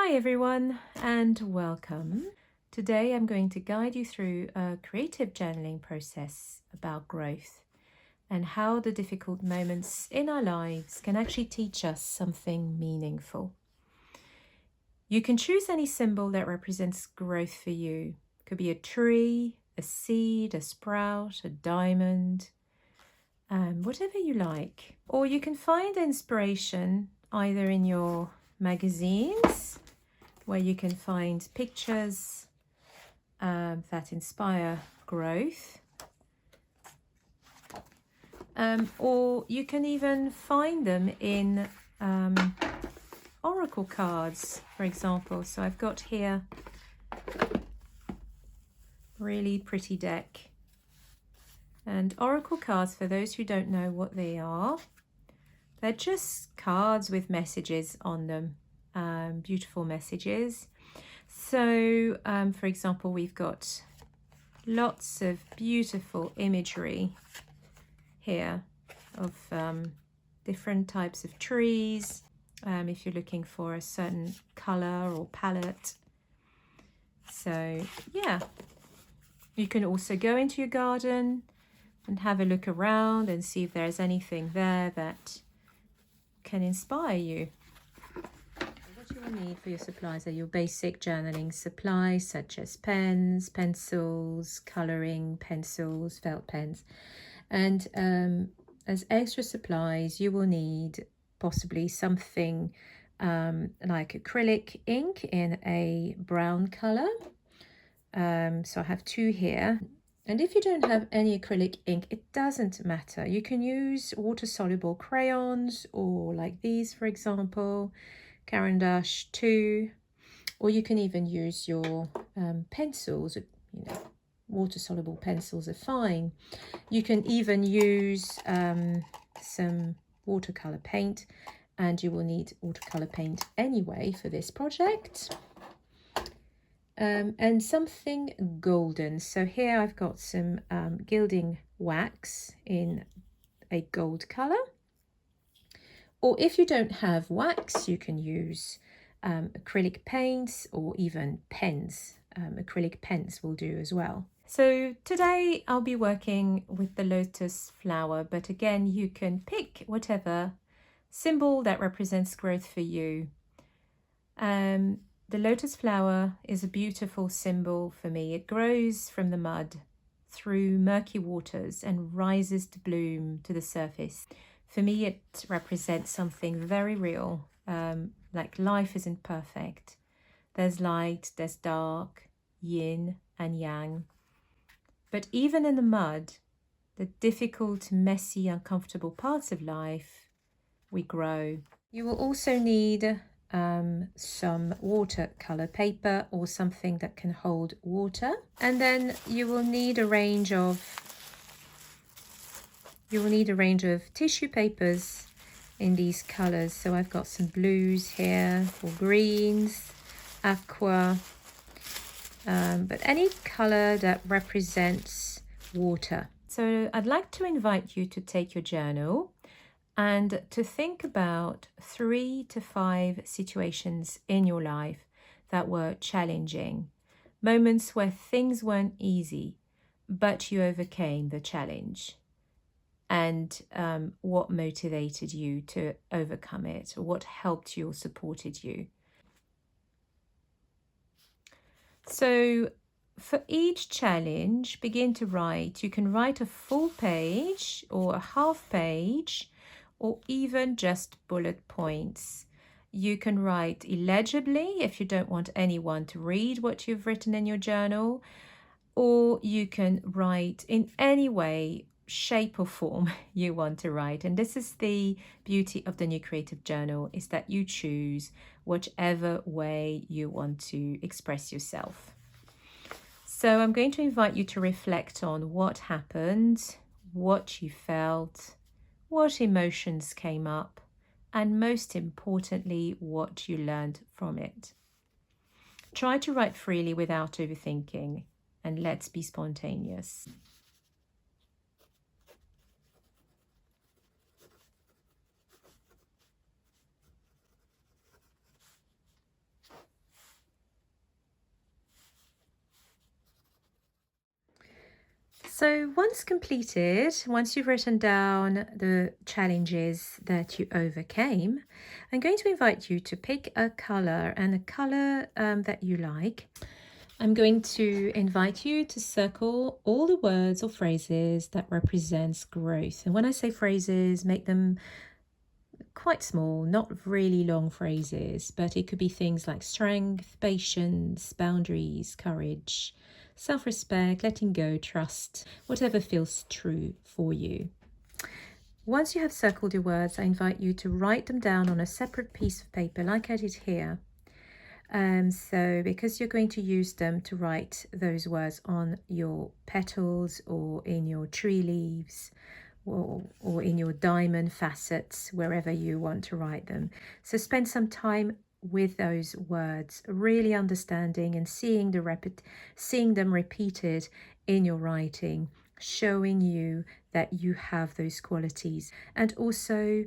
Hi everyone and welcome. Today I'm going to guide you through a creative journaling process about growth and how the difficult moments in our lives can actually teach us something meaningful. You can choose any symbol that represents growth for you. It could be a tree, a seed, a sprout, a diamond, whatever you like. Or you can find inspiration either in your magazines, where you can find pictures that inspire growth. Or you can even find them in oracle cards, for example. So I've got here a really pretty deck. And oracle cards, for those who don't know what they are, they're just cards with messages on them, beautiful messages. So, for example, we've got lots of beautiful imagery here of different types of trees, if you're looking for a certain color or palette. So, yeah, you can also go into your garden and have a look around and see if there's anything there that can inspire you. What you will need for your supplies are your basic journaling supplies such as pens, pencils, colouring pencils, felt pens. And as extra supplies, you will need possibly something like acrylic ink in a brown colour. So I have two here. And if you don't have any acrylic ink, it doesn't matter. You can use water-soluble crayons, or like these, for example, Caran d'Ache 2, or you can even use your pencils. Water-soluble pencils are fine. You can even use some watercolor paint, and you will need watercolor paint anyway for this project. And something golden. So here I've got some gilding wax in a gold color. Or if you don't have wax, you can use acrylic paints or even pens. Acrylic pens will do as well. So today I'll be working with the lotus flower, but again, you can pick whatever symbol that represents growth for you. The lotus flower is a beautiful symbol for me. It grows from the mud through murky waters and rises to bloom to the surface. For me, it represents something very real, like life isn't perfect. There's light, there's dark, yin and yang. But even in the mud, the difficult, messy, uncomfortable parts of life, we grow. You will also need some watercolor paper or something that can hold water, and then you will need a range of tissue papers in these colors. So I've got some blues here, or greens, aqua, but any color that represents water. So I'd like to invite you to take your journal and to think about 3 to 5 situations in your life that were challenging, moments where things weren't easy, but you overcame the challenge, and what motivated you to overcome it, or what helped you or supported you. So for each challenge, begin to write. You can write a full page or a half page, or even just bullet points. You can write illegibly if you don't want anyone to read what you've written in your journal, or you can write in any way, shape or form you want to write. And this is the beauty of the New Creative Journal, is that you choose whichever way you want to express yourself. So I'm going to invite you to reflect on what happened, what you felt, what emotions came up, and most importantly, what you learned from it. Try to write freely without overthinking, and let's be spontaneous. So once completed, once you've written down the challenges that you overcame, I'm going to invite you to pick a color and a color that you like. I'm going to invite you to circle all the words or phrases that represents growth. And when I say phrases, make them quite small, not really long phrases, but it could be things like strength, patience, boundaries, courage, self-respect, letting go, trust, whatever feels true for you. Once you have circled your words, I invite you to write them down on a separate piece of paper like I did here. So because you're going to use them to write those words on your petals or in your tree leaves or in your diamond facets, wherever you want to write them. So spend some time with those words, really understanding and seeing them repeated in your writing, showing you that you have those qualities, and also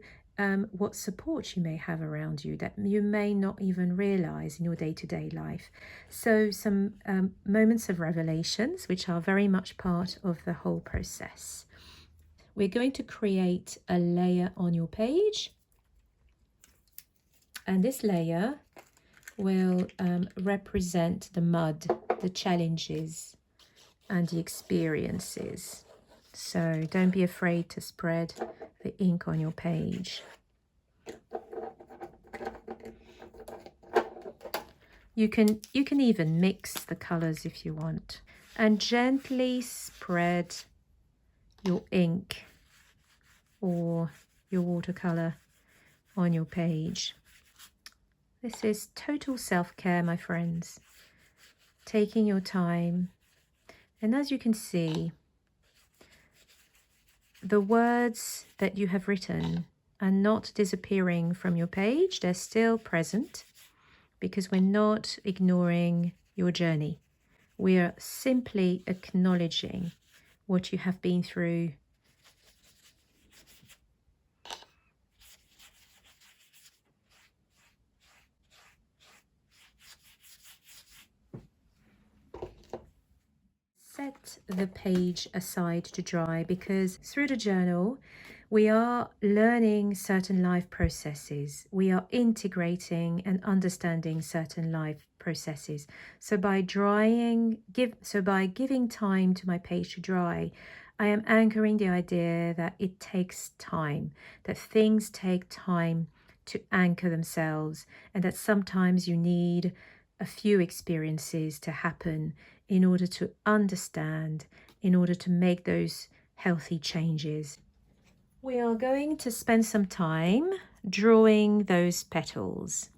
what support you may have around you that you may not even realize in your day-to-day life. So some moments of revelations, which are very much part of the whole process. We're going to create a layer on your page, and this layer will represent the mud, the challenges and the experiences. So don't be afraid to spread the ink on your page. You can even mix the colors if you want, and gently spread your ink or your watercolor on your page. This is total self-care, my friends. Taking your time. And as you can see, the words that you have written are not disappearing from your page. They're still present because we're not ignoring your journey. We are simply acknowledging what you have been through. Set the page aside to dry, because through the journal we are learning certain life processes. We are integrating and understanding certain life processes. So by giving time to my page to dry, I am anchoring the idea that it takes time, that things take time to anchor themselves, and that sometimes you need a few experiences to happen in order to understand, in order to make those healthy changes. We are going to spend some time drawing those petals.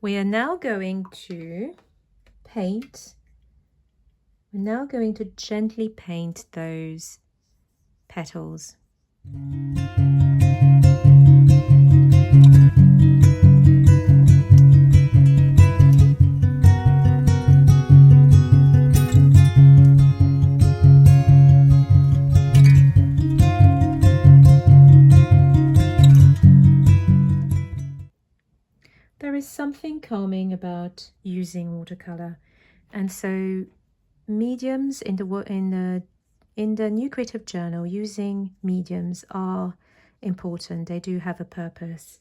We are now going to gently paint those petals. There is something calming about using watercolor, and so mediums in the New Creative Journal, using mediums are important. They do have a purpose.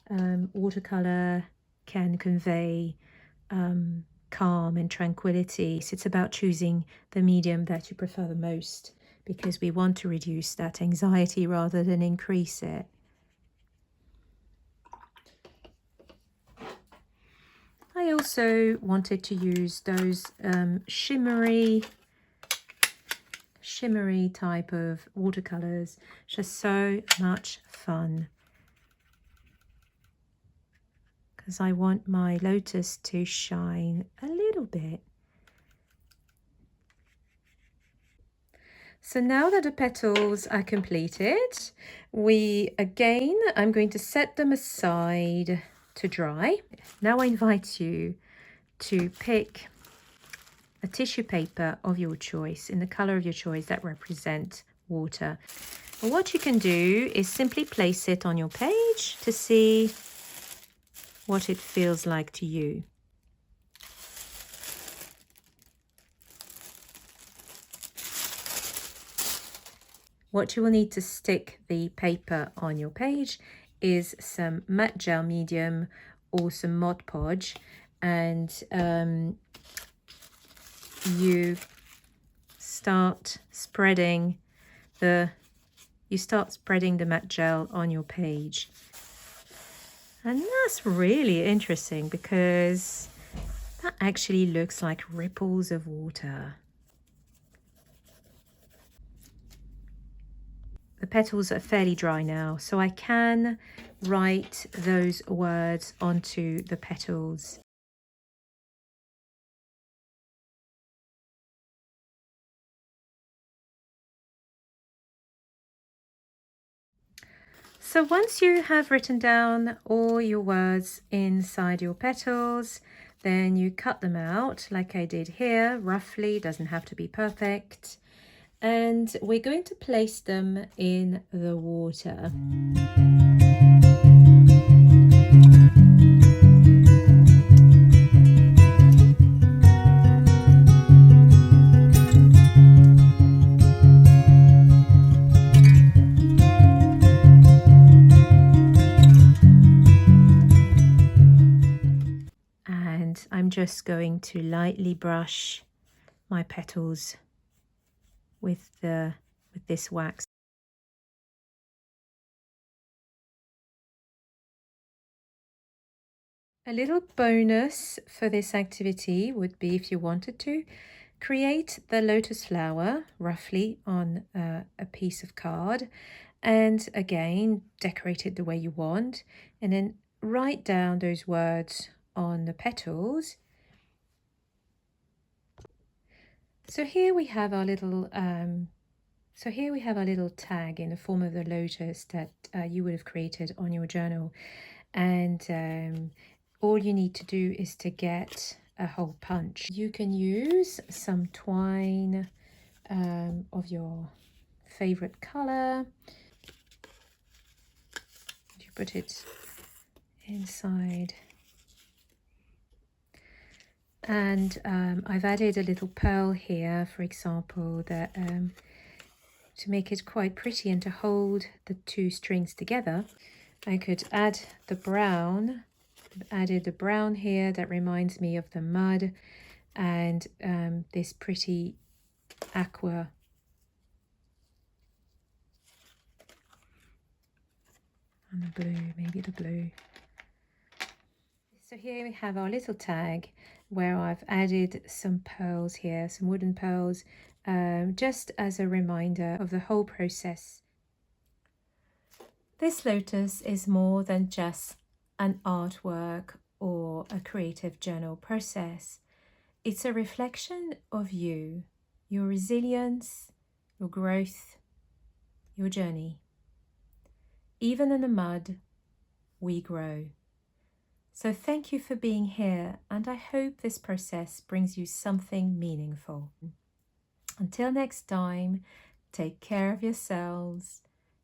Watercolor can convey calm and tranquility. So it's about choosing the medium that you prefer the most, because we want to reduce that anxiety rather than increase it. I also wanted to use those shimmery type of watercolors, which are so much fun, because I want my Lotus to shine a little bit. So now that the petals are completed, I'm going to set them aside to dry. Now I invite you to pick a tissue paper of your choice in the color of your choice that represent water. And what you can do is simply place it on your page to see what it feels like to you. What you will need to stick the paper on your page is some matte gel medium or some Mod Podge, and you start spreading the matte gel on your page. And that's really interesting because that actually looks like ripples of water. The petals are fairly dry now, so I can write those words onto the petals. So once you have written down all your words inside your petals, then you cut them out like I did here, roughly, doesn't have to be perfect. And we're going to place them in the water. And I'm just going to lightly brush my petals with this wax. A little bonus for this activity would be, if you wanted to, create the lotus flower roughly on a piece of card, and again decorate it the way you want, and then write down those words on the petals. So here we have our little tag in the form of the lotus that you would have created on your journal, and all you need to do is to get a hole punch. You can use some twine of your favorite color. You put it inside, and I've added a little pearl here, for example, that to make it quite pretty and to hold the two strings together. I could add the brown. I've added the brown here that reminds me of the mud, and this pretty aqua and the blue, maybe the blue. So here we have our little tag where I've added some pearls here, some wooden pearls, just as a reminder of the whole process. This lotus is more than just an artwork or a creative journal process. It's a reflection of you, your resilience, your growth, your journey. Even in the mud, we grow. So thank you for being here, and I hope this process brings you something meaningful. Until next time, take care of yourselves,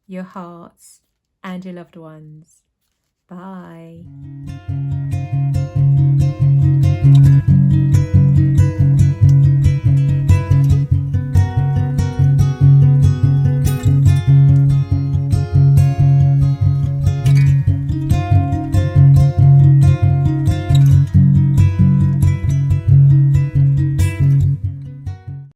your hearts, and your loved ones. Bye.